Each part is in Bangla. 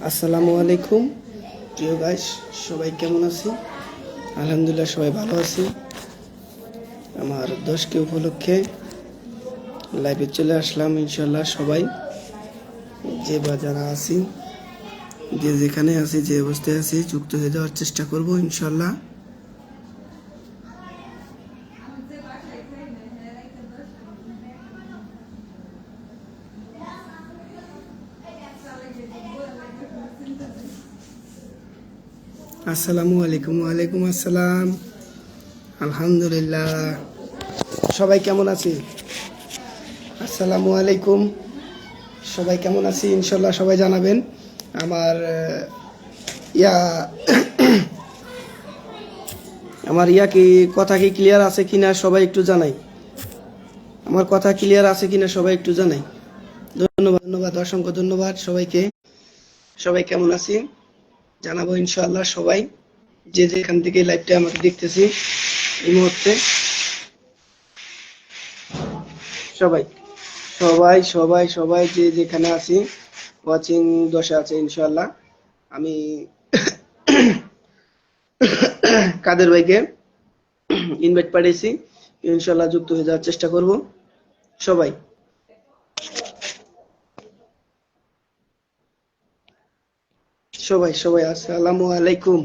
আসসালামু আলাইকুম প্রিয় গাইস, সবাই কেমন আছি? আলহামদুলিল্লাহ সবাই ভালো আছি। আমার 10কে উপলক্ষে লাইভে চলে আসলাম। ইনশাল্লাহ সবাই যে বা যারা আছি, যে যেখানে আছি, যে অবস্থায় আছি, যুক্ত হয়ে যাওয়ার চেষ্টা করব ইনশাল্লাহ। আসসালামু আলাইকুম। ওয়ালাইকুম আসসালাম। আলহামদুলিল্লাহ সবাই কেমন আছি? আসসালামু আলাইকুম। সবাই কেমন আছি? ইনশাল্লাহ সবাই জানাবেন। আমার ইয়া আমার কি কথা কি ক্লিয়ার আছে কিনা সবাই একটু জানাই। আমার কথা ক্লিয়ার আছে কিনা সবাই একটু জানাই। ধন্যবাদ, ধন্যবাদ, অসংখ্য ধন্যবাদ সবাইকে। সবাই কেমন আছি জানাবো ইনশাআল্লাহ। সবাই যে যেখান থেকে লাইভটা আমাকে দেখতেছি এই মুহূর্তে, সবাই সবাই সবাই সবাই যে যেখানে আছি, ওয়াচিং দশা আছে ইনশাআল্লাহ। আমি কাদের ভাইকে ইনভাইট পাঠিয়েছি, ইনশাআল্লাহ যুক্ত হয়ে যাওয়ার চেষ্টা করব। সবাই সবাই সবাই আসসালামু আলাইকুম।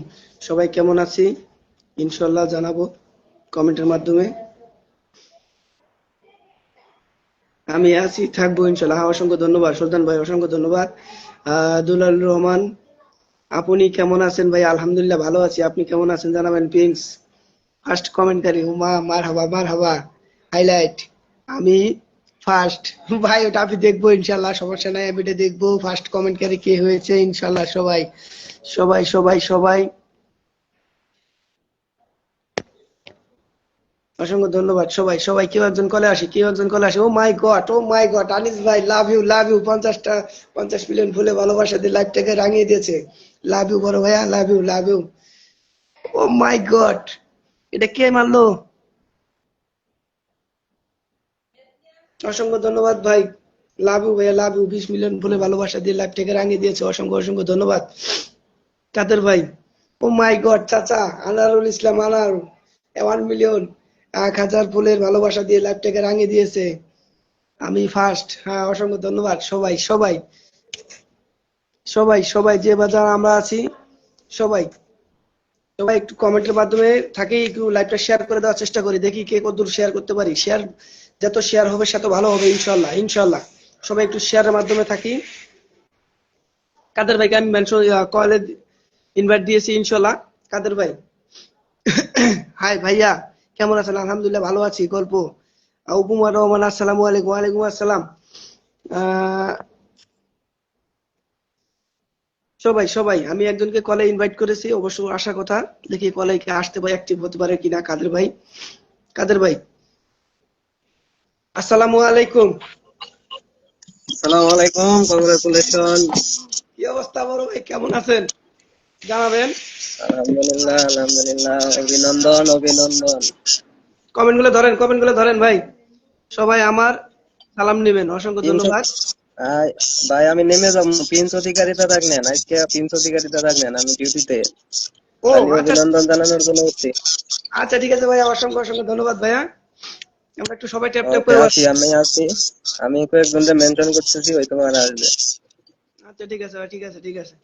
সবাই কেমন আছি ইনশাআল্লাহ জানাবো কমেন্টের মাধ্যমে। আমি আছি, থাকবো ইনশাআল্লাহ। অসংখ্য ধন্যবাদ সুলতান ভাই, অসংখ্য ধন্যবাদ। দুলাল রহমান, আপনি কেমন আছেন ভাই? আলহামদুলিল্লাহ ভালো আছি। আপনি কেমন আছেন জানাবেন প্লিজ। ফার্স্ট কমেন্টকারী হুমা, মারহাবা মারহাবা, হাইলাইট। আমি ফার্স্ট ভাই, ওটা আমি দেখবো ইনশাল্লাহ, সমস্যা নাই, আমি এটা দেখবো ফার্স্ট কমেন্টকারী কে হয়েছে ইনশাল্লাহ। সবাই সবাই সবাই সবাই অসংখ্য ধন্যবাদ। সবাই সবাই কেউ একজন কলে আসে, কেউ একজন কলে আসে। Oh my god, oh my god, Anis ভাই love you, love you. 50 million ফুলে ভালোবাসা দিয়ে লাইভটাকে রাঙিয়ে দিয়েছে। লাভ ইউ বড় ভাইয়া, love you, love you. Oh my god, এটা কে মারলো? অসংখ্য ধন্যবাদ ভাই, লাভ ইউ ভাইয়া, লাভ ইউ। 20 মিলিয়ন ফুলে ভালোবাসা দিয়ে লাইভটাকে রাঙিয়ে দিয়েছে। অসংখ্য অসংখ্য ধন্যবাদ কাদের ভাই। ও মাই গড, চাচা আনারুল ইসলাম, আনার 1 মিলিয়ন 1,000 ফুলের ভালোবাসা দিয়ে লাইভটাকে রাঙিয়ে দিয়েছে। আমি ফার্স্ট, হ্যাঁ অসংখ্য ধন্যবাদ। সবাই সবাই সবাই সবাই যে বাজার আমরা আছি, সবাই সবাই একটু কমেন্টের মাধ্যমে থাকি, একটু লাইভটা শেয়ার করে দেওয়ার চেষ্টা করি, দেখি কে কতদূর শেয়ার করতে পারি। শেয়ার যত শেয়ার হবে সেত ভালো হবে ইনশাল্লাহ, ইনশাল্লাহ। সবাই একটু শেয়ারের মাধ্যমে থাকি। কাদের ভাইকে আমি মেনশন কলে ইনভাইট দিয়েছি ইনশাল্লাহ। কাদের ভাই হাই ভাইয়া, কেমন আছেন? আলহামদুলিল্লাহ ভালো আছি। গল্প উপমা রহমান, আসসালামু আলাইকুম। ওয়ালাইকুম আসসালাম। আহ সবাই সবাই আমি একজনকে কলে ইনভাইট করেছি, অবশ্য আসার কথা। দেখি কলে কে আসতে পারে, অ্যাক্টিভ হতে পারে কিনা। কাদের ভাই, কাদের ভাই আসসালামু আলাইকুম। আসসালামু আলাইকুম, কংগ্রাচুলেশন। কি অবস্থা বড় ভাই, কেমন আছেন জানাবেন। আলহামদুলিল্লাহ আলহামদুলিল্লাহ, অভিনন্দন অভিনন্দন। কমেন্ট গুলো ধরেন ভাই। সবাই আমার সালাম নেবেন, অসংখ্য তিনশো ধন্যবাদ। ভাই আমি নেমে যাবো, প্রিন্স অধিকারিতা থাকলেন আজকে, প্রিন্স অধিকারিতা থাকলেন, আমি ডিউটিতে। ও খালি আচ্ছা, অভিনন্দন জানানোর জন্য উঠছি। আচ্ছা ঠিক আছে ভাইয়া, অসংখ্য অসংখ্য ধন্যবাদ ভাইয়া। আমরা একটু সবাই ট্যাপ ট্যাপ ওকে, করে আসি, আমি আসি। আমি কয়েকজনকে মেনশন করতেছি, ওই তোমার আসবে। আচ্ছা ঠিক আছে ভাই, ঠিক আছে ঠিক আছে,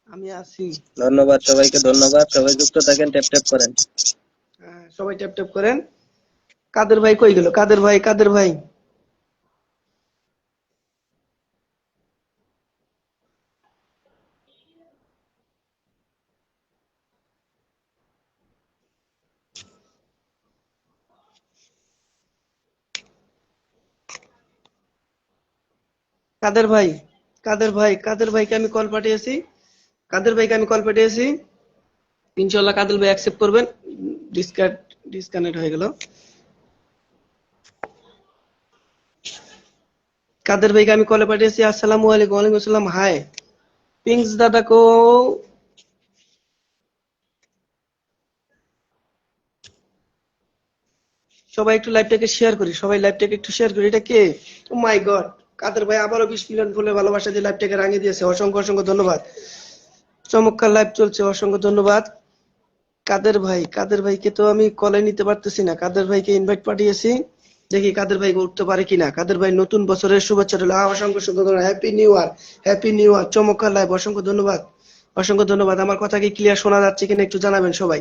আমি আছি। ধন্যবাদ সবাইকে, ধন্যবাদ। সবাই যুক্ত থাকেন, ট্যাপ ট্যাপ করেন। হ্যাঁ, সবাই ট্যাপ ট্যাপ করেন। কাদের ভাই কই গেল? কাদের ভাই, কাদের ভাই, কাদের ভাই, কাদের ভাই, কাদের ভাইকে আমি কল পাঠিয়েছি। কাদের ভাইকে আমি কল পাঠিয়েছি, ইনশাল্লাহ কাদের ভাই অ্যাকসেপ্ট করবেন। ডিসকানেক্ট হয়ে গেল। কাদের ভাইকে আমি কলে পাঠিয়েছি। আসসালামু আলাইকুম। ওয়ালাইকুম আসসালাম। হাই পিংস দাদা কো, সবাই একটু লাইভটাকে শেয়ার করি, সবাই লাইভটাকে একটু শেয়ার করি। এটা কে? ও মাই গড, কাদের ভাই আবারও 20 মিলিয়ন ফুলে ভালোবাসা দিয়ে লাইভটাকে রাঙিয়ে দিয়েছে, অসংখ্য অসংখ্য ধন্যবাদ। চমৎকার লাইভ চলছে, অসংখ্য ধন্যবাদ। কাদের ভাইকে তো আমি কলে নিতে পারতেছি না। কাদের ভাইকে ইনভাইট পাঠিয়েছি, দেখি কাদের ভাই উঠতে পারে কিনা। কাদের ভাই নতুন বছরের শুভেচ্ছা রইল। অসংখ্য অসংখ্য ধন্যবাদ। Happy new year, happy new year. চমৎকার লাইভ, অসংখ্য ধন্যবাদ, অসংখ্য ধন্যবাদ। আমার কথা কি ক্লিয়ার শোনা যাচ্ছে কিনা একটু জানাবেন সবাই।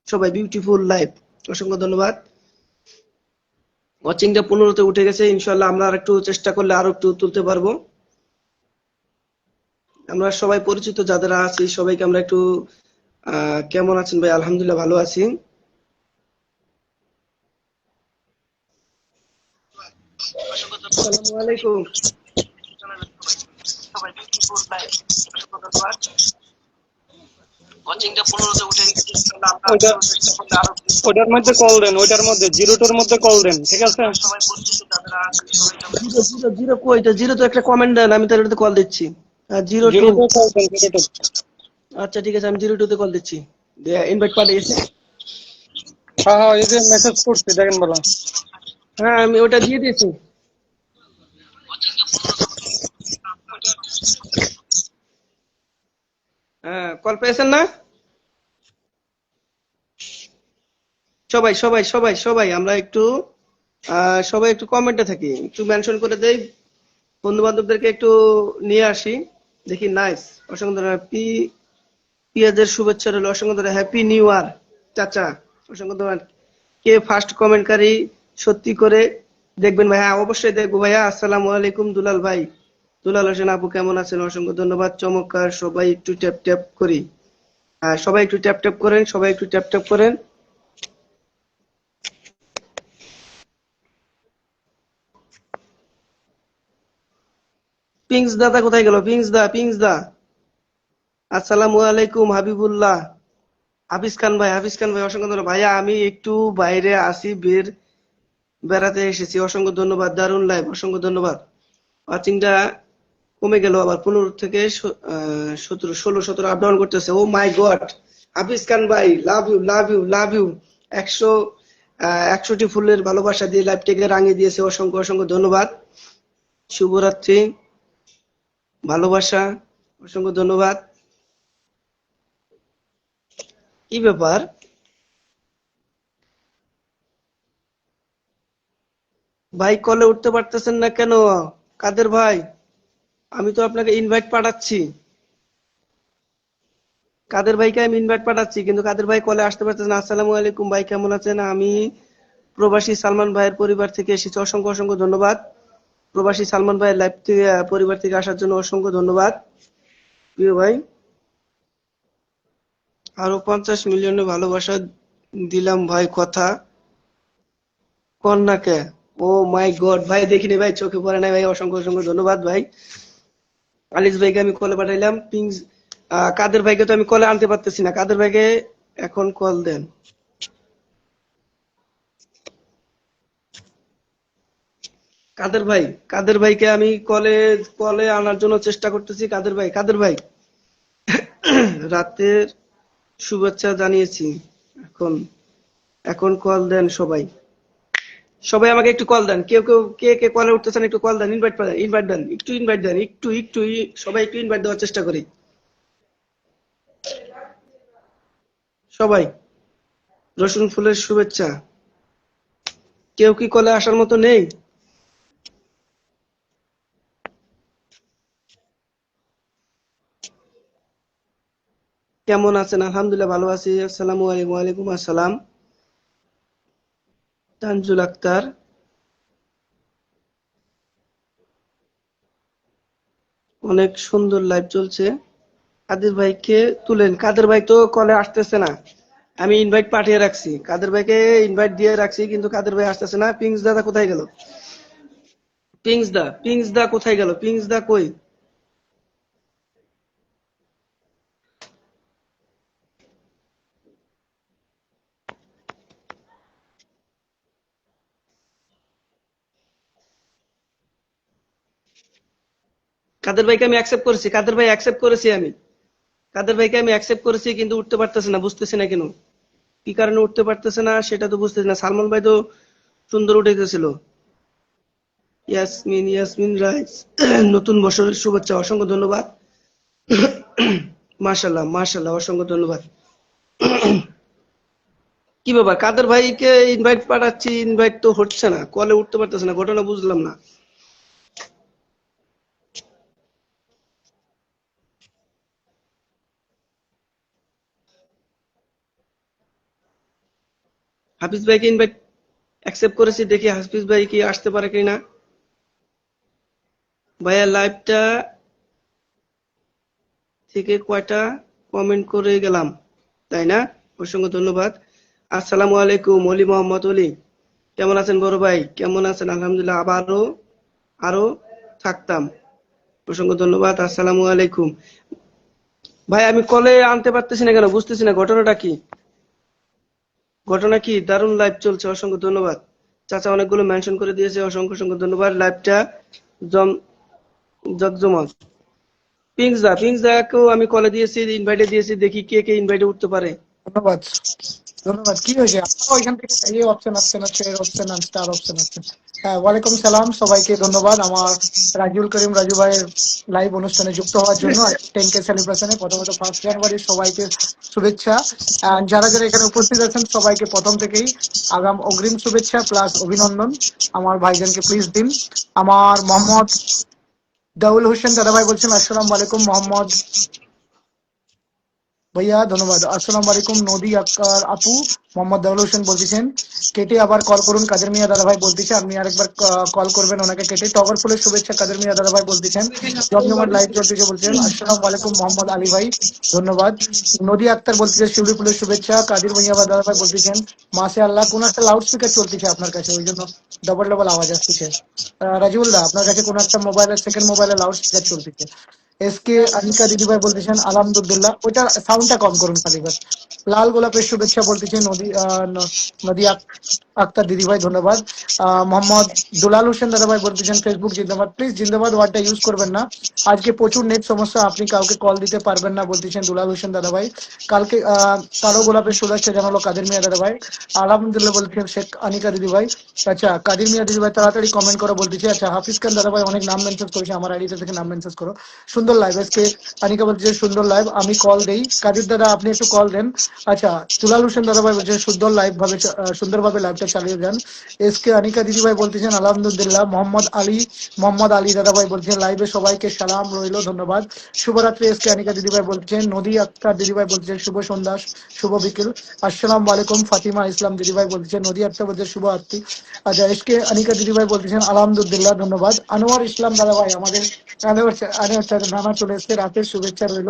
সবাই বিউটিফুল লাইভ, অসংখ্য ধন্যবাদ। ওয়াচিংটা 15-তে উঠে গেছে, ইনশাল্লাহ আমরা আর একটু চেষ্টা করলে আরো একটু তুলতে পারবো। আমরা সবাই পরিচিত যাদের আছি সবাইকে আমরা একটু কেমন আছেন ভাই? আলহামদুলিল্লাহ ভালো আছি। আসসালামু আলাইকুম। ওয়াচিংটা 15-তে উঠে গেছে, ইনশাআল্লাহ আমরা ওইটা চেষ্টা করলে আরো ওইটার মধ্যে কল দেন, ওইটার মধ্যে 02-র মধ্যে কল দেন, ঠিক আছে? সবাই পরিচিত যাদের আছি সবাইকে আমরা জিরো জিরো জিরো কইটা জিরো তো একটা কমেন্ট দেন, আমি তার কল দিচ্ছি। 02। 02 কল দেন, 02। আচ্ছা ঠিক আছে, আমি 02-তে কল দিচ্ছি। ইনভাইট পাঠিয়েছি। হ্যাঁ হ্যাঁ, এই যে মেসেজ করছি দেখেন বলো। হ্যাঁ আমি ওটা দিয়ে দিয়েছি। হ্যাঁ কল পেয়েছেন না? সবাই সবাই সবাই সবাই আমরা একটু সবাই একটু কমেন্টে থাকি, একটু মেনশন করে দেই, বন্ধু বান্ধবদেরকে একটু নিয়ে আসি। দেখি নাইস, অসংখ্য ধন্যবাদ। পিয়াজের শুভেচ্ছা রইল, অসংখ্য ধন্যবাদ। হ্যাপি নিউ ইয়ার চাচা, অসংখ্য ধন্যবাদ। কে ফার্স্ট কমেন্টকারী সত্যি করে দেখবেন ভাই? হ্যাঁ অবশ্যই দেখবো ভাইয়া। আসসালামু আলাইকুম দুলাল ভাই, দুলাল হোসেন আপু কেমন আছেন? অসংখ্য ধন্যবাদ, চমৎকার। সবাই একটু ট্যাপ ট্যাপ করি। হ্যাঁ সবাই একটু ট্যাপ ট্যাপ করেন, সবাই একটু ট্যাপ ট্যাপ করেন। পিংস দাদা কোথায় গেল? পিংস দা আসসালামু আলাইকুম। হাবিবুল্লাহ, হাফিজ খান ভাই অসংখ্য ধন্যবাদ। ভাইয়া আমি একটু বাইরে আসি, বেড়াতে এসেছি, অসংখ্য ধন্যবাদ। দারুণ লাইভ, অসংখ্য ধন্যবাদ। ওয়াচিংটা কমে গেল আবার, 15 থেকে 17 16 17 আপ ডাউন করতেছে। ও মাই গড, হাফিজ খান ভাই love you love you love you. 100টি ফুলের ভালোবাসা দিয়ে লাইভটাকে রাঙিয়ে দিয়েছে, অসংখ্য অসংখ্য ধন্যবাদ। শুভরাত্রি, ভালোবাসা, অসংখ্য ধন্যবাদ। কি ব্যাপার? ভাই কলে উঠতে পারতেছেন না কেন? কাদের ভাই, আমি তো আপনাকে ইনভাইট পাঠাচ্ছি। কাদের ভাইকে আমি ইনভাইট পাঠাচ্ছি, কিন্তু কাদের ভাই কলে আসতে পারতেছেন না। আসসালামু আলাইকুম ভাই, কেমন আছেন? আমি প্রবাসী সালমান ভাইয়ের পরিবার থেকে এসেছি, অসংখ্য অসংখ্য ধন্যবাদ। প্রবাসী সালমান ভাইয়ের লাইভ থেকে পরিবার থেকে আসার জন্য অসংখ্য ধন্যবাদ প্রিয় ভাই। আরো 50 মিলিয়নের ভালোবাসা দিলাম ভাই, কথা কন্যাকে। ও মাই গড ভাই, দেখিনি ভাই, চোখে পড়ে নাই ভাই, অসংখ্য অসংখ্য ধন্যবাদ ভাই। আলিস ভাইকে আমি কলে পাঠাইলাম। কাদের ভাইকে তো আমি কলে আনতে পারতেছি না, কাদের ভাইকে এখন কল দেন। কাদের ভাইকে আমি কলে কলে আনার জন্য চেষ্টা করতেছি। কাদের ভাই রাতের শুভেচ্ছা জানিয়েছি, এখন এখন কল দেন সবাই। সবাই আমাকে একটু কল দেন, কেউ কেউ কে কে কলে উঠতেছেন একটু কল দেন, ইনভাইট দেন, একটু ইনভাইট দেন, সবাই একটু ইনভাইট দেওয়ার চেষ্টা করি সবাই। রসুন ফুলের শুভেচ্ছা, কেউ কি কলে আসার মতো নেই? কেমন আছেন? আলহামদুলিল্লাহ ভালো আছি। আসসালামু আলাইকুম। ওয়ালাইকুম আসসালাম। তানজুল আক্তার, অনেক সুন্দর লাইভ চলছে। কাদের ভাইকে তুলেন। কাদের ভাই তো কলে আসতেছে না, আমি ইনভাইট পাঠিয়ে রাখছি, কাদের ভাইকে ইনভাইট দিয়ে রাখছি, কিন্তু কাদের ভাই আসতেছে না। পিংস দাদা কোথায় গেল? পিংস দা কোথায় গেল? পিংস দা কই? কাদের ভাইকে আমি অ্যাকসেপ্ট করেছি, কাদের ভাই অ্যাকসেপ্ট করেছি আমি, কাদের ভাইকে আমি অ্যাকসেপ্ট করেছি, কিন্তু উঠতে পারতেছে না, বুঝতেছি না কেন, কি কারণে উঠতে পারতেছে না সেটা তো বুঝতেছি না। সালমান ভাই তো সুন্দর উঠে গেছিল। ইয়াসমিন রাইস নতুন বছরের শুভেচ্ছা, অসংখ্য ধন্যবাদ। মাশাআল্লাহ মাশাআল্লাহ, অসংখ্য ধন্যবাদ। কি ব্যাপার, কাদের ভাইকে ইনভাইট পাঠাচ্ছি, ইনভাইট তো হচ্ছে না, কলে উঠতে পারতেছে না, ঘটনা বুঝলাম না। হাফিজ ভাইকে ইনভাইট অ্যাকসেপ্ট করেছি, দেখি হাফিজ ভাই কি আসতে পারে কিনা। ভাইয়া লাইভটা থেকে কয়টা কমেন্ট করে গেলাম, তাই না? অসংখ্য ধন্যবাদ। আসসালামু আলাইকুম অলি মোহাম্মদ অলি, কেমন আছেন বড় ভাই? কেমন আছেন? আলহামদুলিল্লাহ, আরো থাকতাম। অসংখ্য ধন্যবাদ। আসসালামু আলাইকুম। ভাই আমি কলে আনতে পারতেছি না কেন, বুঝতেছি না ঘটনাটা কি। ঘটনা কি? দারুণ লাইভ চলছে, অসংখ্য ধন্যবাদ। চাচা অনেকগুলো মেনশন করে দিয়েছে, অসংখ্য অসংখ্য ধন্যবাদ। লাইভটা জম জগজমা। পিংসদাকেও আমি কলে দিয়েছি, ইনভাইটে দিয়েছি, দেখি কে কে ইনভাইটে উঠতে পারে। ধন্যবাদ ধন্যবাদ। কি হয়েছে আপনার ওইখান থেকে এই অপশন আসছে না, শেয়ার অপশন আর স্টার অপশন আসছে? হ্যাঁ, ওয়ালাইকুম সালাম সবাইকে, ধন্যবাদ আমার রাজুল করিম রাজু ভাইয়ের লাইভ অনুষ্ঠানে যুক্ত হওয়ার জন্য 10K সেলিব্রেশনে। প্রথমত 1 জানুয়ারি সবাইকে শুভেচ্ছা। And যারা যারা এখানে উপস্থিত আছেন সবাইকে প্রথম থেকেই আগাম অগ্রিম শুভেচ্ছা প্লাস অভিনন্দন। আমার ভাইজানকে প্লিজ দিন। আমার মোহাম্মদ দাউল হোসেন দাদাভাই বলছেন আসসালামু আলাইকুম। মোহাম্মদ ভাইয়া ধন্যবাদ। আসসালামু আলাইকুম। নদী আক্তার আপু মোহাম্মদ দাউল হোসেন বলতেছেন কেটে আবার কল করুন, কাদের মিয়া দাদাভাই বলতেছে আপনি আরেকবার কল করবেন ওনাকে কেটে। টগর ফুলের শুভেচ্ছা কাদের মিয়া দাদাভাই বলতেছেন। জমজমাট লাইভ চলতেছে বলছেন আসসালামু আলাইকুম মোহাম্মদ আলী ভাই, ধন্যবাদ। নদী আক্তার বলতেছে শিউলি ফুলের শুভেচ্ছা। কাদের মিয়া দাদাভাই বলতেছেন মাসে আল্লাহ। কোন একটা লাউড স্পিকার চলতেছে আপনার কাছে, ওই জন্য ডবল ডবল আওয়াজ আসতেছে। রাজিউল্লাহ আপনার কাছে কোন একটা মোবাইলের সেকেন্ড মোবাইলের লাউড স্পিকার চলতেছে। এসকে আনিকা দিদিভাই বলতেছেন আলহামদুলিল্লাহ, ওইটা সাউন্ডটা কম করুন খালি বাস। লাল গোলাপের শুভেচ্ছা বলতেছেন নদী আক্তার দিদিভাই, ধন্যবাদ। মোহাম্মদ দুলাল হোসেন দাদাভাই বলতেছেন ফেসবুক জিন্দাবাদ। প্লিজ জিন্দাবাদ ওয়ার্ডটা ইউজ করবেন না, আজকে প্রচুর নেট সমস্যা, আপনি কাউকে কল দিতে পারবেন না বলতেছেন দুলাল হোসেন দাদাভাই। কালকে কালো গোলাপের শুভেচ্ছা জানালো কাদের মিয়া দাদাভাই, আলহামদুলিল্লাহ বলছেন শেখ আনিকা দিদিভাই। আচ্ছা কাদের মিয়া দিদিভাই তাড়াতাড়ি কমেন্ট করো বলতেছি। আচ্ছা হাফিজ খান দাদাভাই অনেক নাম মেনশন করেছে, আমার আইডিতে থেকে নাম মেনশন করো। সুন্দর লাইভ আজকে আনিকা বলছে সুন্দর লাইভ, আমি কল দেই। কাদির দাদা আপনি একটু কল দেন। আচ্ছা দুলাল হোসেন দাদাভাই বলছে সুন্দর লাইভ ভাবে সুন্দরভাবে লাইভটা চালিয়ে যান। এসকে আনিকা দিদিভাই বলতেছেন আলহামদুলিল্লাহ। মোহাম্মদ আলী দাদাভাই বলছেন লাইভে সবাইকে সালাম রইল, ধন্যবাদ। শুভরাত্রি। এসকে আনিকা দিদিভাই বলছেন। নদী আক্তার দিদিভাই বলছেন শুভ সন্ধ্যা শুভ বিকেল। আসসালামু আলাইকুম। ফাতিমা ইসলাম দিদিভাই বলছেন। নদী আক্তার বলছে শুভ আরতি। আচ্ছা এসকে আনিকা দিদিভাই বলতেছেন আলহামদুলিল্লাহ, ধন্যবাদ। আনোয়ার ইসলাম দাদাভাই আমাদের নানা চলে এসছে, রাতের শুভেচ্ছা রইল,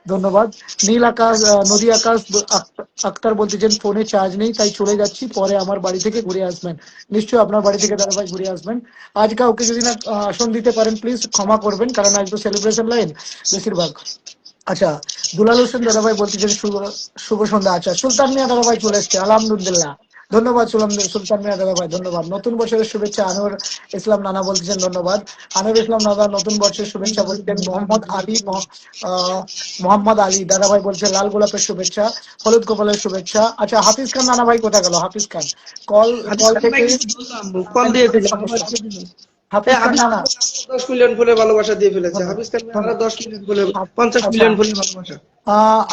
ধন্যবাদ। নীল আকাশ নদী আকাশ আক্তার বলতেছেন ফোনে চার্জ নেই তাই চলে যাচ্ছি, পরে আমার বাড়ি থেকে ঘুরে আসবেন। নিশ্চয়ই আপনার বাড়ি থেকে দাদাভাই ঘুরে আসবেন। আজ কাউকে যদি না আসন দিতে পারেন প্লিজ ক্ষমা করবেন, কারণ আজ তো সেলিব্রেশন লাইন বেশিরভাগ। আচ্ছা দুলাল হোসেন দাদাভাই বলতেছেন শুভ সন্ধ্যা। আচ্ছা সুলতান মিয়া দাদাভাই চলে এসছে, আলহামদুলিল্লাহ, ধন্যবাদ। সুলতান মিয়া দাদাভাই ধন্যবাদ। নতুন বছরের শুভেচ্ছা আনোয়ার ইসলাম নানা বলতেছেন, ধন্যবাদ। আনোয়ার ইসলাম নানা নতুন বছরের শুভেচ্ছা বলতেন। মোহাম্মদ আলী দাদাভাই বলছে লাল গোলাপের শুভেচ্ছা, হলুদ গোপালের শুভেচ্ছা। আচ্ছা হাফিজ খান নানা ভাই কোথায় গেল? হাফিজ খান কল কল থেকে কল দিয়েছে, হাফিজ খান নানা 10 মিলিয়ন ফুলের ভালোবাসা দিয়ে ফেলেছে। হাফিজ খান আরো 10 মিলিয়ন ফুলের 50 মিলিয়ন ফুলের ভালোবাসা।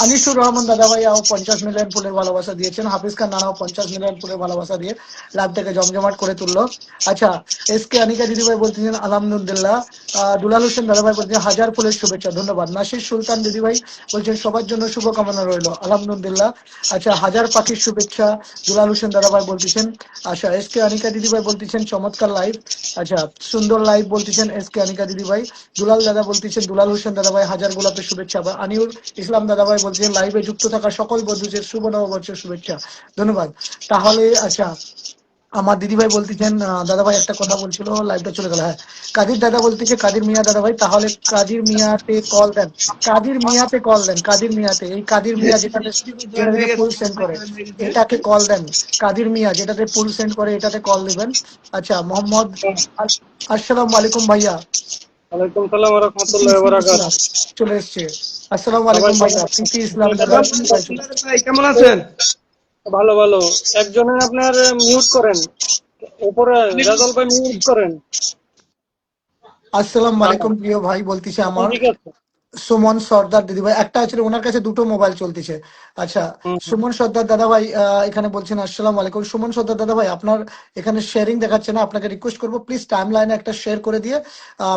আনিসুর রহমান দাদাভাইয়াও 50 মিলিয়ন ফুলের ভালোবাসা দিয়েছেন। হাফিজ খান নানাও 50 মিলিয়ন ফুলের ভালোবাসা দিয়ে লাইভটাকে জমজমাট করে তুললো। আচ্ছা এসকে আনিকা দিদিভাই বলতেছেন আলহামদুলিল্লাহ। দুলাল হোসেন দাদাভাই বলছেন হাজার ফুলের শুভেচ্ছা, ধন্যবাদ। নাসির সুলতান দিদিভাই বলছেন সবার জন্য শুভকামনা রইল, আলহামদুলিল্লাহ। আচ্ছা হাজার পাখির শুভেচ্ছা দুলাল হোসেন দাদাভাই বলতেছেন। আচ্ছা এসকে আনিকা দিদিভাই বলতেছেন চমৎকার লাইভ। আচ্ছা সুন্দর লাইভ বলতেছেন এসকে আনিকা দিদিভাই। দুলাল দাদা বলতেছেন দুলাল হোসেন দাদাভাই হাজার গোলাপের শুভেচ্ছা। আনিউল ইসলাম দাদাভাই বলছেন লাইভে যুক্ত থাকা সকল বন্ধুদের শুভ নববর্ষের শুভেচ্ছা, ধন্যবাদ। তাহলে আচ্ছা আমার দিদিভাই বলতেছেন দাদাভাই একটা কথা বলছিল, লাইভটা চলে গেল। হ্যাঁ কাদির দাদা বলতেছে কাদির মিয়া দাদাভাই, তাহলে কাদির মিয়াতে কল দেন। কাদির মিয়াতে কল দেন, কাদির মিয়াতে, এই কাদির মিয়া যেটাতে ফুল সেন্ড করে এটাকে কল দেন। কাদির মিয়া যেটাতে ফুল সেন্ড করে এটাতে কল দিবেন। আচ্ছা মোহাম্মদ আসসালামু আলাইকুম ভাইয়া। ওয়ালাইকুম সালাম ওয়া রাহমাতুল্লাহি ওয়া বারাকাতুহু। চলে এসছে। আসসালামু আলাইকুম ভাইয়া। প্রীতি ইসলাম ভাই কেমন আছেন? ভালো ভালো। একজনের আপনার মিউট করেন, উপরে রেজাল ভাই মিউট করেন। আসসালামু হ্যাঁ আলাইকুম প্রিয় ভাই বলতেছে এখন আমার ঠিক আছে। সুমন সর্দার দিদি ভাই, একটা আছে ওনার কাছে দুটো মোবাইল চলতেছে। আচ্ছা, হুম হুম। সুমন সর্দার দাদা ভাই এখানে বলছেন আসসালামু আলাইকুম। সুমন সর্দার দাদা ভাই, আপনার এখানে শেয়ারিং দেখাচ্ছে না, আপনাকে রিকোয়েস্ট করবো প্লিজ টাইম লাইনে একটা শেয়ার করে দিয়ে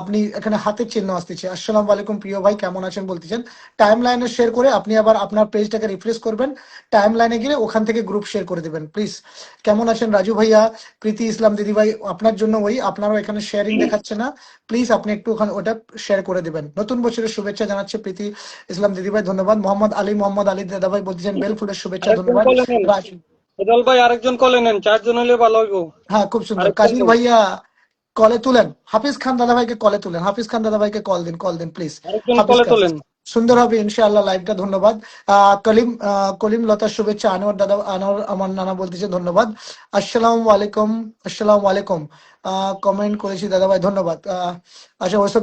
আপনি এখানে হাতের চিহ্ন আসতেছে। আসসালামু আলাইকুম প্রিয় ভাই, কেমন আছেন বলতেছেন। টাইম লাইনে শেয়ার করে আপনি আবার আপনার পেজটাকে রিফ্রেশ করবেন, টাইম লাইনে গিয়ে ওখান থেকে গ্রুপ শেয়ার করে দেবেন প্লিজ। কেমন আছেন রাজু ভাইয়া, প্রীতি ইসলাম দিদি ভাই, আপনার জন্য ওই আপনারও এখানে শেয়ারিং দেখাচ্ছে না, প্লিজ আপনি একটু ওখানে ওটা শেয়ার করে দেবেন। নতুন বছরের শুভেচ্ছা জানাচ্ছে প্রীতি ইসলাম দিদিভাই, ধন্যবাদ। মোহাম্মদ আলী দাদাভাই বলতেছেন বেলফুলের শুভেচ্ছা, আরেকজন ধন্যবাদ। কলে নেন, রাজ, হেদাল ভাই আরেকজন কলে নেন, 4 জন হলে ভালো হইব। হ্যাঁ খুব সুন্দর। আরেকজন কাজী নেন, ভাইয়া কলে তুলেন, হাফিজ খান দাদাভাইকে কলে তুলেন, হাফিজ খান দাদাভাইকে কল দিন প্লিজ। আরেকজন হাফিজ কলে খান, তোলেন। সুন্দর হবে ইনশাআল্লাহ লাইভটা, ধন্যবাদ। কলিম লতার শুভেচ্ছা, আনোয়ার দাদা, আনোয়ার আমার নানা বলতেছে ধন্যবাদ। আসসালামু আলাইকুম, আসসালামু আলাইকুম। কমেন্ট করেছি দাদাভাই, ধন্যবাদ। আচ্ছা ওইসব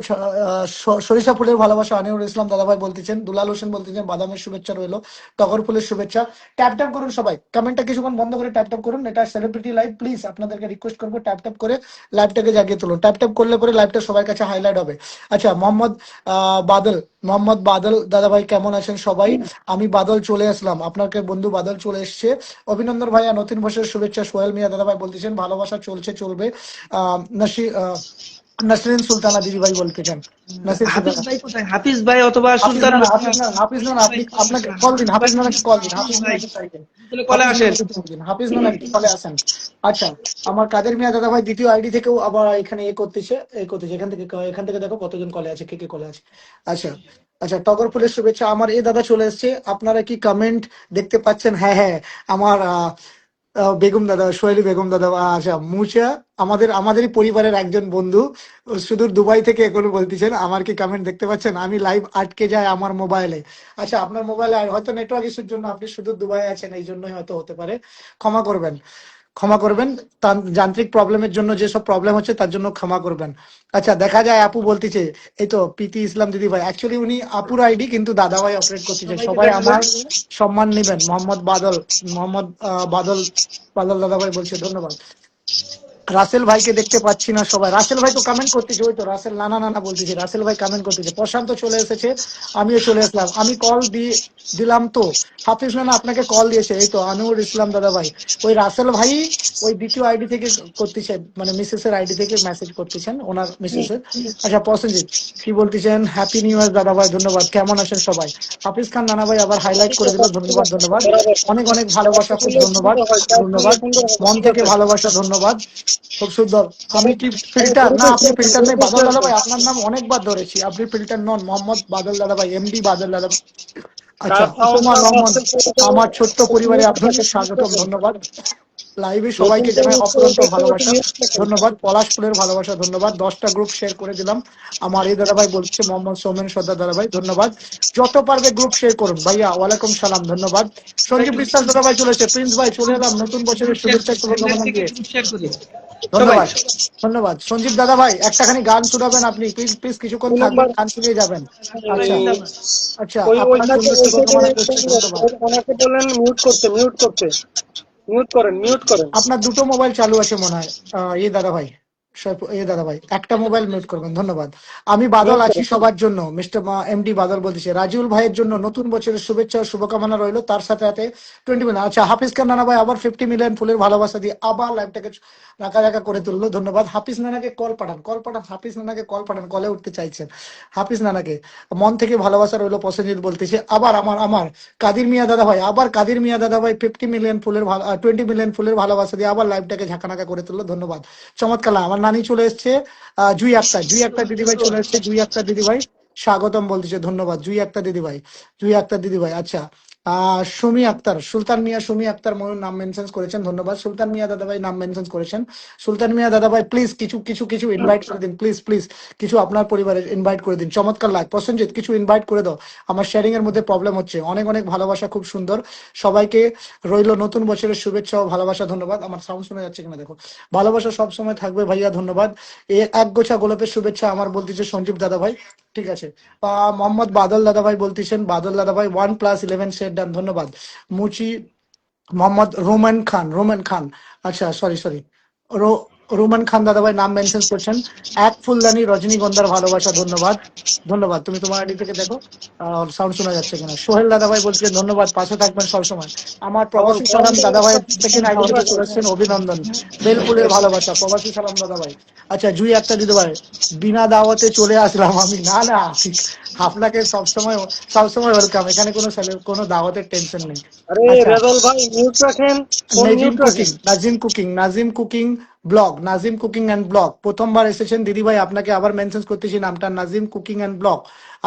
সরিষা ফুলের ভালোবাসা আনিউর ইসলাম দাদাভাই বলতেছেন, দুলাল হোসেন বলতেছেন বাদামের শুভেচ্ছা রইলো, টগর ফুলের শুভেচ্ছা। ট্যাপ ট্যাপ করুন সবাই, কমেন্টটা কিছুক্ষণ বন্ধ করে ট্যাপ ট্যাপ করুন, এটা সেলিব্রিটি লাইভ, প্লিজ আপনাদেরকে রিকোয়েস্ট করবো ট্যাপ ট্যাপ করে লাইভটাকে জাগিয়ে তুলুন। ট্যাপ ট্যাপ করলে পরে লাইভটা সবার কাছে হাইলাইট হবে। আচ্ছা, বাদল, মোহাম্মদ বাদল দাদাভাই কেমন আছেন সবাই। আমি বাদল চলে আসলাম, আপনাকে বন্ধু বাদল চলে এসছে। অভিনন্দন ভাইয়া, নতুন বছরের শুভেচ্ছা। সোহেল মিয়া দাদাভাই বলতেছেন ভালোবাসা চলছে চলবে। নাসরিন সুলতানা দিদি ভাই বলতেছেন, নাসির হাফিজ সুলতানা। ভাই কোথায়? হাফিজ ভাই অথবা হাফিজ সুলতান না, ভাই? হাফিজ না, আপনি আপনাকে কল হাফিজ দিন, ভাই, হাফিজ নানাকে কল দিন, হাফিজ হাফিজ ভাই নানাকে কল দিন, কলে হাফিজ আসেন। নানাকে কল দিন, হাফিজ নানা একটু কলে আসেন। আচ্ছা, আমার কাদের মিয়া দাদা ভাই দ্বিতীয় আইডি থেকেও আবার এখানে এ করতেছে এখান থেকে দেখো কতজন কলে আছে, কে কে কলে আছে। আচ্ছা, আচ্ছা, টগর ফুলের শুভেচ্ছা। আমার এই দাদা চলে এসছে, আপনারা কি কমেন্ট দেখতে পাচ্ছেন? হ্যাঁ হ্যাঁ, আমার বেগম দাদা, সোহেলি বেগম দাদা, আচ্ছা মুচা, আমাদেরই পরিবারের একজন বন্ধু, সুদূর দুবাই থেকে এখনো বলতেছেন আমার কি কমেন্ট দেখতে পাচ্ছেন, আমি লাইভ আটকে যায় আমার মোবাইলে। আচ্ছা, আপনার মোবাইলে হয়তো নেটওয়ার্ক ইস্যুর জন্য আপনি সুদূর দুবাই আছেন, এই জন্যই হয়তো হতে পারে, ক্ষমা করবেন, ক্ষমা করবেন। যান্ত্রিক প্রবলেমের জন্য যেসব প্রবলেম হচ্ছে তার জন্য ক্ষমা করবেন। আচ্ছা, দেখা যায় আপু বলতেছে, এই তো প্রীতি ইসলাম দিদি ভাই, অ্যাকচুয়ালি উনি আপুর আইডি কিন্তু দাদা ভাই অপারেট করতেছে, সবাইকে সবাই আমার ধন্যবাদ। সম্মান নেবেন। মোহাম্মদ বাদল, বাদল দাদা ভাই বলছে ধন্যবাদ। রাসেল ভাইকে দেখতে পাচ্ছি না সবাই, রাসেল ভাই তো কমেন্ট করতেছে, ওই তো রাসেল নানা নানা বলতেছে, রাসেল ভাই কমেন্ট করতেছে। প্রশান্ত চলে এসেছে, আমিও চলে আসলাম, আমি কল দিলাম তো। হাফিজ নানা আপনাকে কল দিয়েছে, এই তো আনোয়ার ইসলাম দাদা ভাই। ওই রাসেল ভাই ওই দ্বিতীয় আইডি থেকে করতেছে, মানে মিসেস এর আইডি থেকে মেসেজ করতেছেন ওনার মিসেস এর। আচ্ছা, প্রসেনজিৎ কি বলতেছেন, হ্যাপি নিউ ইয়ার দাদা ভাই, ধন্যবাদ। কেমন আছেন সবাই। হাফিজ খান নানা ভাই আবার হাইলাইট করে দিল, ধন্যবাদ ধন্যবাদ। অনেক অনেক ভালোবাসা, খুব ধন্যবাদ, সুন্দর হয়, চার্জ দিলে ধন্যবাদ, সুন্দর হবে, মন ঠিক থেকে আছে। ভালোবাসা, ধন্যবাদ, খুব সুন্দর। আমি কি ফিল্টার না? আপনি ফিল্টার নেই বাদল দাদা ভাই, আপনার নাম অনেকবার ধরেছি, আপনি ফিল্টার নন। মোহাম্মদ বাদল দাদা ভাই, এমডি বাদল দাদা। আচ্ছা, কার উপমা সাউন্ডটা রহমান, আস্তে করে আমার ছোট্ট পরিবারে মিউট আপনাকে থাকেন, মিউট স্বাগতম, থাকেন। ধন্যবাদ। লাইভে নতুন সবাইকে কেউ জানাই ইউজ করে অফুরন্ত থাকলে একটু ভালোবাসা, মিউট থাকেন। ধন্যবাদ। পলাশ ফুলের ভালোবাসা, ধন্যবাদ। 10টা গ্রুপ শেয়ার করে দিলাম। আমার এই দাদা ভাই বলছে, মোহাম্মদ সৌমেন সর্দার দাদা ভাই, ধন্যবাদ। যত পারবে গ্রুপ শেয়ার করুন ভাইয়া, ওয়ালাইকুম সালাম, ধন্যবাদ। সঞ্জীব বিশ্বাস দাদা ভাই চলেছে, প্রিন্স ভাই চলে এলাম নতুন বছরের গ্রুপ শেয়ার শুভেচ্ছা করি, টাইমলাইন শুভকামনা থেকে দিয়ে, গ্রুপ শেয়ার করি সবাই। ধন্যবাদ, ধন্যবাদ। সঞ্জীব দাদা ভাই একটাখানি গান শোনাবেন আপনি, প্লিজ প্লিজ, কিছুক্ষণ দুই থাকবেন, নাম্বার, গান শুনিয়ে যাবেন। আচ্ছা, আচ্ছা, ওই ওই আপনার সাইডে জন্য ওই সাইডে শুভকামনা করছি, ধন্যবাদ। ওনাকে বলেন মিউট করতে, মিউট করতে, মিউট করেন, মিউট করেন। আপনার দুটো মোবাইল চালু আছে মনে হয়, দাদা ভাই, দাদা ভাই একটা মোবাইল মিউট করবেন, ধন্যবাদ। আমি বাদল মিউট আছি করেন। সবার জন্য, মিস্টার এমডি বাদল বলতেছে। রাজিউল ভাইয়ের জন্য নতুন বছরের শুভেচ্ছা ও শুভকামনা রইলো, তার সাথে সাথে 20 মিলিয়ন। আচ্ছা, হাফিজ খান নানা ভাই আবার 50 মিলিয়ন ফুলের ভালোবাসা দিয়ে আবার লাইভটাকে রাখা রাখা করে তুললো, ধন্যবাদ। হাফিজ নানাকে কল পাঠান, হাফিজ নানাকে কল পাঠান, কলে উঠতে চাইছেন হাফিজ নানাকে। মন থেকে ভালোবাসা রইলো, প্রসেনজিৎ বলতেছে। আবার আমার কাদির মিয়া দাদা ভাই, আবার কাদির মিয়া দাদা ভাই 50 মিলিয়ন ফুলের 20 মিলিয়ন ফুলের ভালোবাসা দিয়ে আবার লাইভটাকে ঝাঁকানাকা করে তুললো, ধন্যবাদ। চমৎকার। আমার নানি চলে এসছে, জুই আক্তার দিদি ভাই চলে এসছে, জুই আক্তার দিদি ভাই স্বাগতম বলতেছে, ধন্যবাদ জুই আক্তার দিদি ভাই, জুই আক্তার দিদি ভাই। আচ্ছা, সুমি আক্তার, সুলতান মিয়া সুমি আক্তার ময়ূর নাম মেনশন করেছেন, ধন্যবাদ। সুলতান মিয়া দাদা ভাই নাম মেনশন করেছেন, সুলতান মিয়া দাদা ভাই প্লিজ কিছু কিছু কিছু ইনভাইট করে দিন, প্লিজ প্লিজ কিছু আপনার পরিবারের ইনভাইট করে দিন। চমৎকার লাগ, প্রসেনজিৎ কিছু ইনভাইট করে দাও, আমার শেয়ারিং এর মধ্যে প্রবলেম হচ্ছে। অনেক অনেক ভালোবাসা, খুব সুন্দর। সবাইকে রইল নতুন বছরের শুভেচ্ছা ও ভালোবাসা, ধন্যবাদ। আমার সাউন্ড শোনা যাচ্ছে কিনা দেখো। ভালোবাসা সব সময় থাকবে ভাইয়া, ধন্যবাদ। এক গোছা গোলাপের শুভেচ্ছা আমার বলতেছে সঞ্জীব দাদা ভাই, ঠিক আছে। মোহাম্মদ বাদল দাদা ভাই বলতেছেন, বাদল দাদা ভাই 1+11 সেট ডান, ধন্যবাদ। মুচি মোহাম্মদ রোমান খান, আচ্ছা সরি সরি, রোমান খান দাদা ভাই নাম মেনশন করছেন। এক ফুলদানি রজনীগন্ধার ভালোবাসা, ধন্যবাদ। ধন্যবাদ, তুমি তোমার আইডি থেকে দেখো সাউন্ড শোনা যাচ্ছে কিনা। সোহেল দাদা ভাই বলছেন ধন্যবাদ, পাশে থাকবেন সবসময়। আমার প্রবাসী সালাম দাদা ভাই সেকেন্ড আইডি থেকে চলে এসেছেন, অভিনন্দন। বেলফুলের ভালোবাসা, প্রবাসী সালাম দাদা ভাই। আচ্ছা, জুই একটা দিতে ভাই, বিনা দাওয়াতে চলে আসলাম আমি। না না, আপনাকে সবসময় সবসময় ওয়েলকাম, এখানে কোনো দাওয়াতের টেনশন নেই। আরে আচ্ছা, রেজাল ভাই মিউট রাখেন, ফোন নাজিম মিউট কুকিং, রাখেন। Nazim cooking blog, Nazim cooking and blog প্রথমবার এসেছেন দিদি ভাই, আপনাকে আবার মেনশন করতেছি নামটা, নাজিম কুকিং অ্যান্ড ব্লগ।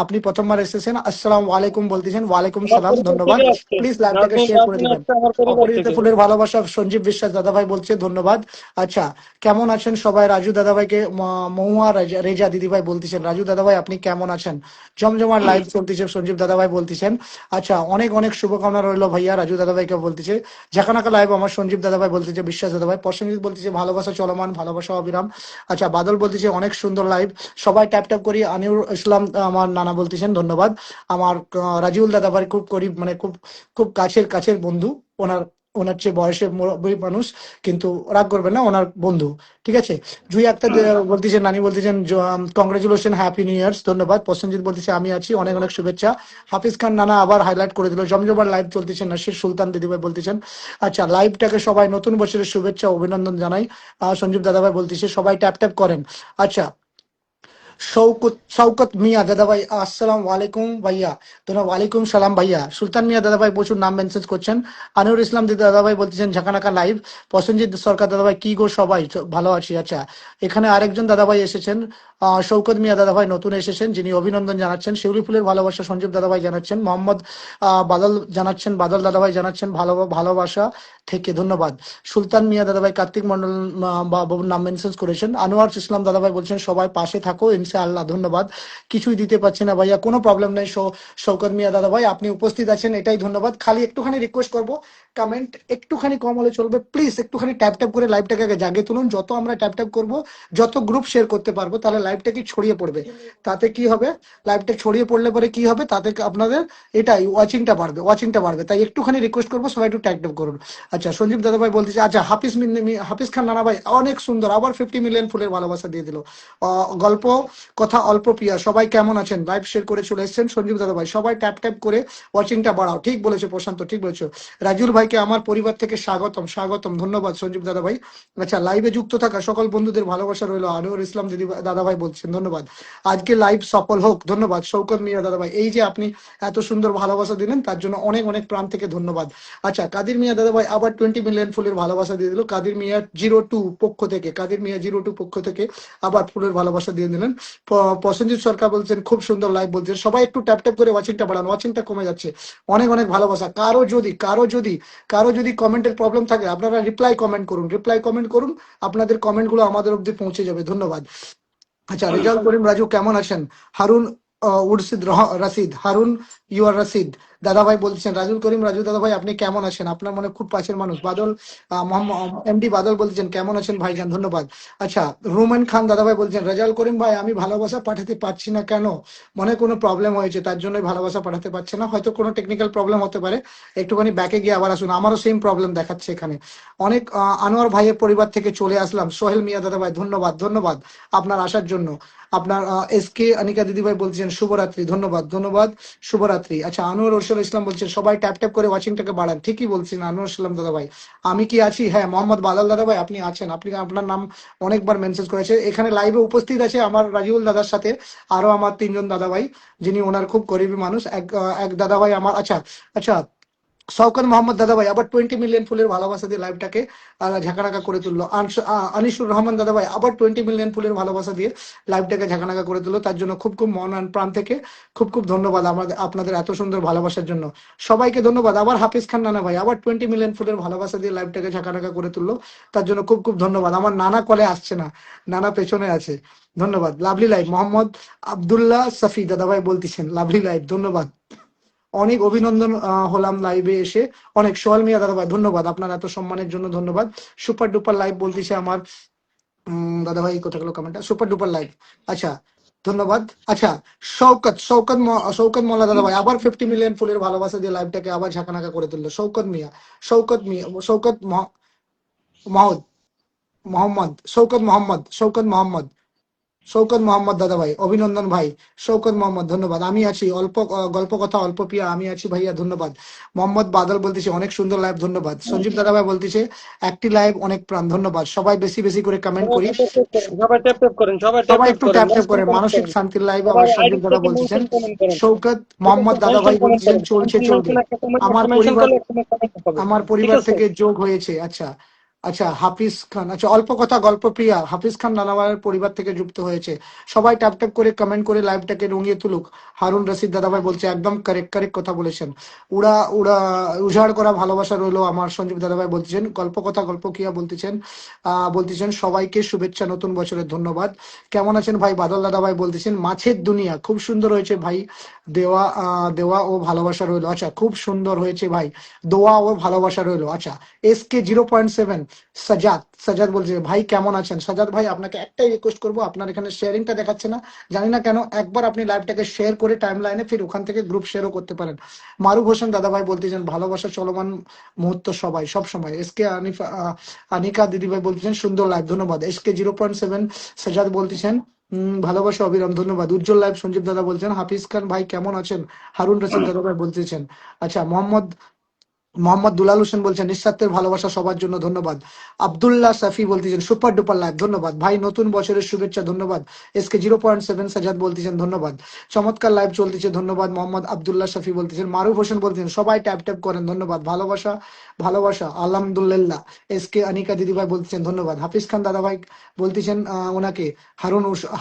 আপনি প্রথমবার এসেছেন, আসসালামু আলাইকুম বলতেছেন, ওয়ালাইকুম আমার সালাম, পরিবার ধন্যবাদ। থেকে আসছে, প্লিজ লাইভটাকে নাজনীন শেয়ার করে নাজনীন দিবেন। আসছে আমার পরিবার অপরাজিতা থেকে। ফুলের ভালোবাসা সঞ্জীব বিশ্বাস দাদা ভাই বলছে, ধন্যবাদ। আচ্ছা, কেমন আছেন সবাই? রাজু দাদা ভাইকে মহুয়া রেজা দিদি ভাই বলতেছেন, রাজু দাদা ভাই আপনি কেমন আছেন? জমজমার লাইভ চলতেছে, সঞ্জীব দাদা ভাই বলতেছেন। আচ্ছা, অনেক অনেক শুভকামনা রইলো ভাইয়া, রাজু দাদা ভাইকে বলতেছে। ঝাঁকানাকা লাইভ আমার সঞ্জীব দাদা ভাই বলতেছে, বিশ্বাস দাদা ভাই, প্রসেনজিৎ বলতেছে ভালোবাসা চলমান, ভালোবাসা অবিরাম। আচ্ছা, বাদল বলতেছে অনেক সুন্দর লাইভ, সবাই ট্যাপ ট্যাপ করি। আনিউর ইসলাম আমার নানা বলতেছেন ধন্যবাদ। আমার রাজিউল দাদা ভাই খুব করিব, মানে খুব খুব কাছের কাছের বন্ধু। ওনার ওনার চেয়ে বয়সে মুরব্বী মানুষ, কিন্তু রাগ করবেন না, ওনার বন্ধু। ঠিক আছে। জুই আক্তার বলতেছেন, নানি বলতেছেন কংগ্রেচুলেশন, হ্যাপি নিউ ইয়ার্স, ধন্যবাদ। প্রসেনজিৎ বলতেছে আমি আছি, অনেক অনেক শুভেচ্ছা। হাফিজ খান নানা আবার হাইলাইট করে দিল, জমজমার লাইভ চলতেছে। নাসির সুলতান দিদিভাই বলতেছেন। আচ্ছা, লাইভটাকে সবাই নতুন বছরের শুভেচ্ছা অভিনন্দন জানাই। সঞ্জীব দাদাভাই বলতেছে সবাই ট্যাপ ট্যাপ করেন। আচ্ছা, শৌকত মিয়া দাদা ভাই, আসসালামু আলাইকুম ভাইয়া। তোমরা ওয়ালাইকুম সালাম ভাইয়া। সুলতান মিয়া দাদা ভাই প্রচুর নাম মেনশন করছেন। আনিউর ইসলাম দাদা ভাই বলতেছেন ঝাঁকানাকা লাইভ। প্রসেনজিৎ সরকার দাদা ভাই কি গো সবাই ভালো আছি। আচ্ছা, এখানে আরেকজন দাদা ভাই এসেছেন, শৌকত মিয়া দাদা ভাই নতুন এসেছেন, যিনি অভিনন্দন জানাচ্ছেন। শিউলি ফুলের ভালোবাসা সঞ্জীব দাদা ভাই জানাচ্ছেন। মোহাম্মদ বাদল জানাচ্ছেন, বাদল দাদা ভাই জানাচ্ছেন ভালোবাসা থেকে, ধন্যবাদ। সুলতান মিয়া দাদা ভাই কার্তিক মন্ডল বাবুর নাম মেনশন করেছেন। আনোয়ার ইসলাম দাদা ভাই বলছেন সবাই পাশে থাকো ইনশাআল্লাহ, ধন্যবাদ। কিছুই দিতে পারছি না ভাইয়া, কোনো প্রবলেম নেই। শৌকত মিয়া দাদা ভাই আপনি উপস্থিত আছেন, এটাই ধন্যবাদ। খালি একটুখানি রিকোয়েস্ট করবো, কমেন্ট একটুখানি কম হলে চলবে, প্লিজ একটুখানি ট্যাপ ট্যাপ করে লাইভটাকে আগে জাগে তুলুন। যত আমরা ট্যাপ ট্যাপ করবো, যত গ্রুপ শেয়ার করতে পারবো, তাহলে লাইভটা কি ছড়িয়ে পড়বে। তাতে কি হবে, লাইভটা ছড়িয়ে পড়লে পরে কি হবে, তাতে আপনাদের এটাই ওয়াচিংটা বাড়বে। তাই একটুখানি রিকোয়েস্ট করবো, সবাই একটু ট্যাপ ট্যাপ করুন। আচ্ছা, সঞ্জীব দাদা ভাই বলতেছে, আচ্ছা হাফিজ খান নানা ভাই অনেক সুন্দর, আবার 50 মিলিয়ন ফুলের ভালোবাসা দিয়ে দিল। গল্প কথা অল্প প্রিয়া, সবাই কেমন আছেন? লাইভ শেয়ার করে চলে এসেছেন সঞ্জীব দাদা ভাই, সবাই ট্যাপ ট্যাপ করে ওয়াচিংটা বাড়াও। ঠিক বলেছো প্রশান্ত, ঠিক বলেছো। রাজুল ভাইকে আমার পরিবার থেকে স্বাগতম, স্বাগতম, ধন্যবাদ সঞ্জীব দাদা ভাই। আচ্ছা, লাইভে যুক্ত থাকা সকল বন্ধুদের ভালোবাসা রইলো। আনোয়ার ইসলাম দিদি দাদা ভাই বলছেন ধন্যবাদ। আজকে লাইভ সফল হোক, ধন্যবাদ। শৌকত মিয়া দাদা ভাই, এই যে আপনি এত সুন্দর ভালোবাসা দিলেন, তার জন্য অনেক অনেক প্রাণ থেকে ধন্যবাদ। আচ্ছা, কাদির মিয়া দাদা ভাই আবার 20 মিলিয়ন ফুলের ভালোবাসা দিয়ে দিল। কাদির মিয়া 02 পক্ষ থেকে, কাদির মিয়া 02 পক্ষ থেকে আবার ফুলের ভালোবাসা দিয়ে দিলেন। প্রসেনজিৎ সরকার বলছেন খুব সুন্দর লাইভ, বলছেন সবাই একটু ট্যাপ ট্যাপ করে ওয়াচিংটা বাড়ান, ওয়াচিংটা কমে যাচ্ছে। অনেক অনেক ভালোবাসা। কারো যদি কমেন্টের প্রবলেম থাকে, আপনারা রিপ্লাই কমেন্ট করুন, আপনাদের কমেন্ট গুলো আমাদের অব্দি পৌঁছে যাবে, ধন্যবাদ। আচ্ছা, রেজাউল করিম রাজু কেমন আছেন? হারুন হারুন ইউআর রাশিদ দাদা ভাই বলছেন, রাজুল করিম রাজু দাদা ভাই আপনি কেমন আছেন? আপনার মনে খুব পাশের মানুষ। বাদল এমডি বাদল বলছেন কেমন আছেন ভাইজান, ধন্যবাদ। আচ্ছা, রুমান খান দাদা ভাই বলছেন, রেজাউল করিম ভাই আমি ভালোবাসা পাঠাতে পারছি না কেন? মনে কোনো প্রবলেম হয়েছে, তার জন্যই ভালোবাসা পাঠাতে পারছে না, হয়তো কোনো টেকনিক্যাল প্রবলেম হতে পারে। একটুখানি ব্যাকে গিয়ে আবার আসুন, আমারও সেম প্রবলেম দেখাচ্ছে এখানে। অনেক আনোয়ার ভাইয়ের পরিবার থেকে চলে আসলাম। সোহেল মিয়া দাদা ভাই ধন্যবাদ, ধন্যবাদ আপনার আসার জন্য। আপনার এসকে আনিকা দিদি ভাই বলছেন শুভরাত্রি, ধন্যবাদ, ধন্যবাদ, শুভরাত্রি। আচ্ছা, আনোয়ার রসুল ইসলাম বলছেন সবাই ট্যাপ ট্যাপ করে ওয়াচিংটাকে বাড়ান। ঠিকই বলছেন আনোয়ার ইসলাম দাদা ভাই। আমি কি আছি? হ্যাঁ, মোহাম্মদ বালাল দাদা ভাই আপনি আছেন, আপনি আপনার নাম অনেকবার মেনশন করেছে। এখানে লাইভে উপস্থিত আছে আমার রাজিউল দাদার সাথে আরো আমার 3 জন দাদা ভাই, যিনি ওনার খুব গরিবী মানুষ। এক দাদা ভাই আমার, আচ্ছা আচ্ছা, শওকত মোহাম্মদ দাদা ভাই আবার 20 মিলিয়ন ফুলের ভালোবাসা দিয়ে লাইভটাকে ঝাঁকানাকা করে তুললো। আনিসুর রহমান দাদা ভাই আবার 20 মিলিয়ন ফুলের ভালোবাসা দিয়ে লাইভটাকে ঝাঁকানাকা করে তুললো, তার জন্য খুব খুব মন প্রাণ থেকে খুব খুব ধন্যবাদ আমাদের, আপনাদের এত সুন্দর ভালোবাসার জন্য সবাইকে ধন্যবাদ। আবার হাফিজ খান নানা ভাই আবার 20 মিলিয়ন ফুলের ভালোবাসা দিয়ে লাইভটাকে ঝাঁকানাকা করে তুললো, তার জন্য খুব খুব ধন্যবাদ। আমার নানা কলে আসছে না, নানা পেছনে আছে, ধন্যবাদ। লাভলি লাইভ মোহাম্মদ আবদুল্লাহ সফি দাদা ভাই বলতেছেন লাভলি লাইভ, ধন্যবাদ। অনেক অভিনন্দন হলাম লাইভে এসে, অনেক। সোহেল মিয়া দাদা ভাই ধন্যবাদ, আপনার এত সম্মানের জন্য ধন্যবাদ। সুপার ডুপার লাইভ বলতেছে আমার দাদা ভাই, কোথা গেল কমেন্টটা? সুপার ডুপার লাইভ, আচ্ছা ধন্যবাদ। আচ্ছা, শৌকত মোল্লা দাদা ভাই আবার 50 মিলিয়ন ফুলের ভালোবাসা দিয়ে লাইভটাকে আবার ঝাঁকানাকা করে তুললো। শৌকত মাহমুদ, শৌকত মোহাম্মদ দাদা ভাই, অভিনন্দন ভাই। শৌকত মোহাম্মদ ধন্যবাদ। আমি আছি অল্প গল্প কথা অল্প পিয়া, আমি আছি ভাইয়া, ধন্যবাদ। মোহাম্মদ বাদল বলতেছে অনেক সুন্দর লাইভ, ধন্যবাদ। সঞ্জীব দাদা ভাই বলতেছে একটি লাইভ অনেক প্রাণ, ধন্যবাদ। সবাই বেশি বেশি করে কমেন্ট করি, সবাই ট্যাপ ট্যাপ করেন, সবাই ট্যাপ সবাই ট্যাপ একটু করেন, ট্যাপ ট্যাপ করে। কমেন্ট মানসিক করেন, শান্তির লাইভ সবাই আমার আইডি সঞ্জীব দাদা থেকে বলতেছেন। মেনশন কমেন্ট করেন, শৌকত ঠিক আছে? মোহাম্মদ দাদা মেনশন ভাই কমেন্ট বলতেছেন করেন, চলছে মেনশন চলবে। একটা কমেন্ট আমার মেনশন পরিবার, করলে একটা কমেন্ট হবে, আমার ঠিক পরিবার আছে? থেকে যোগ হয়েছে। আচ্ছা আচ্ছা, হাফিজ খান, আচ্ছা অল্প কথা গল্প প্রিয়া হাফিজ খান দাদাভাইয়ের পরিবার থেকে যুক্ত হয়েছে। সবাই ট্যাপ ট্যাপ করে কমেন্ট করে লাইভটাকে রঙিয়ে তুলুক। হারুন রশিদ দাদাভাই বলছে একদম কারেক্ট কারেক্ট কথা বলেছেন। উড়া উড়া উজাড় করা ভালোবাসা রইলো আমার সঞ্জীব দাদাভাই বলতেছেন। গল্প কথা গল্প কিয়া বলতেছেন, বলতেছেন সবাইকে শুভেচ্ছা নতুন বছরের, ধন্যবাদ। কেমন আছেন ভাই বাদল দাদাভাই বলতেছেন মাছের দুনিয়া খুব সুন্দর হয়েছে ভাই, দেওয়া দেওয়া ও ভালোবাসা রইলো। আচ্ছা খুব সুন্দর হয়েছে ভাই, দোয়া ও ভালোবাসা রইলো। আচ্ছা SK 0.7 সাজাদ বলছে ভাই কেমন আছেন। সাজাদ ভাই আপনাকে একটাই রিকোয়েস্ট করবো, আপনার এখানে শেয়ারিংটা দেখাচ্ছে না, জানি না কেন, একবার আপনি লাইভটাকে শেয়ার করে টাইম লাইনে ফির ওখান থেকে গ্রুপ শেয়ারও করতে পারেন। মারুফ হোসেন দাদা ভাই বলতেছেন ভালোবাসা চলমান মুহূর্ত সবাই সব সময়। এসকে আনিকা দিদি ভাই বলতেছেন সুন্দর লাইভ, ধন্যবাদ। SK 0.7 সাজাদ বলতেছেন ভালোবাসা অবিরাম, ধন্যবাদ। উজ্জ্বল লাইভ সঞ্জীব দাদা বলছেন হাফিজ খান ভাই কেমন আছেন। হারুন রশিদ দাদা ভাই বলতেছেন। আচ্ছা মোহাম্মদ দুলাল হোসেন বলছেন নিঃস্বার্থের ভালোবাসা সবার জন্য, ধন্যবাদ। আব্দুল্লাহ সাফি বলতেছেন সুপার ডুপার লাইভ, ধন্যবাদ ভাই, নতুন বছরের শুভেচ্ছা, ধন্যবাদ। SK 0.7 সাজাদ বলতেছেন ধন্যবাদ, চমৎকার লাইভ চলতেছে, ধন্যবাদ। মোহাম্মদ আব্দুল্লাহ সাফি বলতেছেন। মারুফ হোসেন বলতেছেন সবাই ট্যাপ ট্যাপ করেন, ধন্যবাদ। ভালোবাসা ভালোবাসা আলহামদুলিল্লাহ। SK আনিকা দিদিভাই বলতেছেন ধন্যবাদ। হাফিজ খান দাদাভাই বলতেছেন ওনাকে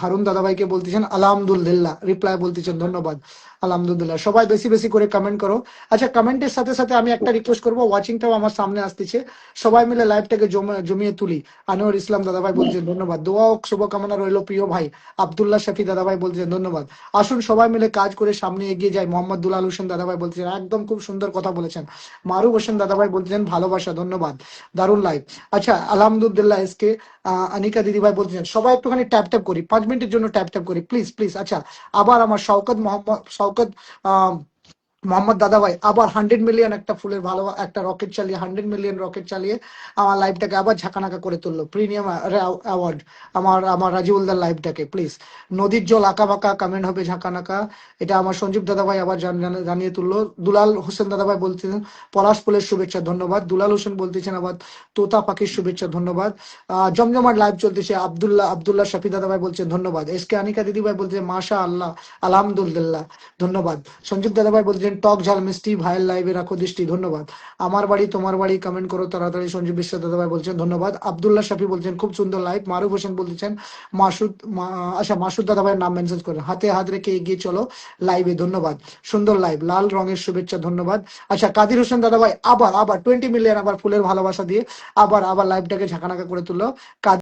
হারুন দাদাভাইকে বলতেছেন আলহামদুলিল্লাহ, রিপ্লাই বলতেছেন ধন্যবাদ। আলহামদুলিল্লাহ। সবাই বেশি বেশি করে কমেন্ট করো। আচ্ছা কমেন্টের সাথে সাথে আমি একটা রিকোয়েস্ট করবো, ওয়াচিংটাও আমার সামনে আসতেছে, সবাই মিলে লাইভটাকে জমিয়ে তুলি। আনোয়ার ইসলাম দাদাভাই বলছেন ধন্যবাদ, দোয়া ও শুভকামনা রইল প্রিয় ভাই। আব্দুল্লাহ শফি দাদাভাই বলছেন ধন্যবাদ। আসুন সবাই মিলে কাজ করে সামনে এগিয়ে যায়। মোহাম্মদ দুলাল হোসেন দাদাভাই বলছেন একদম খুব সুন্দর কথা বলেছেন। মারুফ হোসেন দাদাভাই বলছেন ভালোবাসা, ধন্যবাদ, দারুন লাইভ। আচ্ছা আলহামদুলিল্লাহ। এসকে আনিকা দিদিভাই বলছেন সবাই একটুখানি ট্যাপ ট্যাপ করি, 5 মিনিটের জন্য ট্যাপ ট্যাপ করি প্লিজ প্লিজ। আচ্ছা আবার আমার শওকত মোহাম্মদ দাদা ভাই আবার 100 মিলিয়ন একটা ফুলের ভালো একটা রকেট চালিয়ে, 100 মিলিয়ন রকেট চালিয়ে আমার লাইভটাকে আবার ঝাঁকানাকা করে তুললো। প্রিমিয়াম অ্যাওয়ার্ড আমার রাজিউলদার লাইভটাকে প্লিজ। নদীর জল আঁকা বাঁকা কমেন্ট হবে ঝাঁকানাকা, এটা আমার সঞ্জীব দাদা ভাই আবার জানিয়ে তুললো। দুলাল হোসেন দাদা ভাই বলতেছেন পলাশ ফুলের শুভেচ্ছা, ধন্যবাদ। দুলাল হোসেন বলতেছেন আবার তোতা পাখির শুভেচ্ছা, ধন্যবাদ। জমজমাট লাইভ চলতেছে। আব্দুল্লাহ শফি দাদা ভাই বলছেন ধন্যবাদ। SK আনিকা দিদি ভাই বলছেন মাশা আল্লাহ আলহামদুলিল্লাহ, ধন্যবাদ। সঞ্জীব দাদা ভাই বলছেন টক ঝাল মিষ্টি ভাইয়ের লাইভে রাখো দৃষ্টি, ধন্যবাদ। আমার বাড়ি তোমার বাড়ি কমেন্ট করো তাড়াতাড়ি, সঞ্জীব বিশ্বাস দাদা ভাই বলছেন ধন্যবাদ। আব্দুল্লাহ শফি বলছেন খুব সুন্দর লাইভ। মারুফ হোসেন বলছেন আচ্ছা মাসুদ দাদা ভাইয়ের নাম মেনশন করেন, হাতে হাত রেখে এগিয়ে চলো লাইভে, ধন্যবাদ। সুন্দর লাইভ, লাল রঙের শুভেচ্ছা, ধন্যবাদ। আচ্ছা কাদির হোসেন দাদা ভাই আবার 20 মিলিয়ন আবার ফুলের ভালোবাসা দিয়ে আবার লাইভটাকে ঝাঁকানাকা করে তুললো।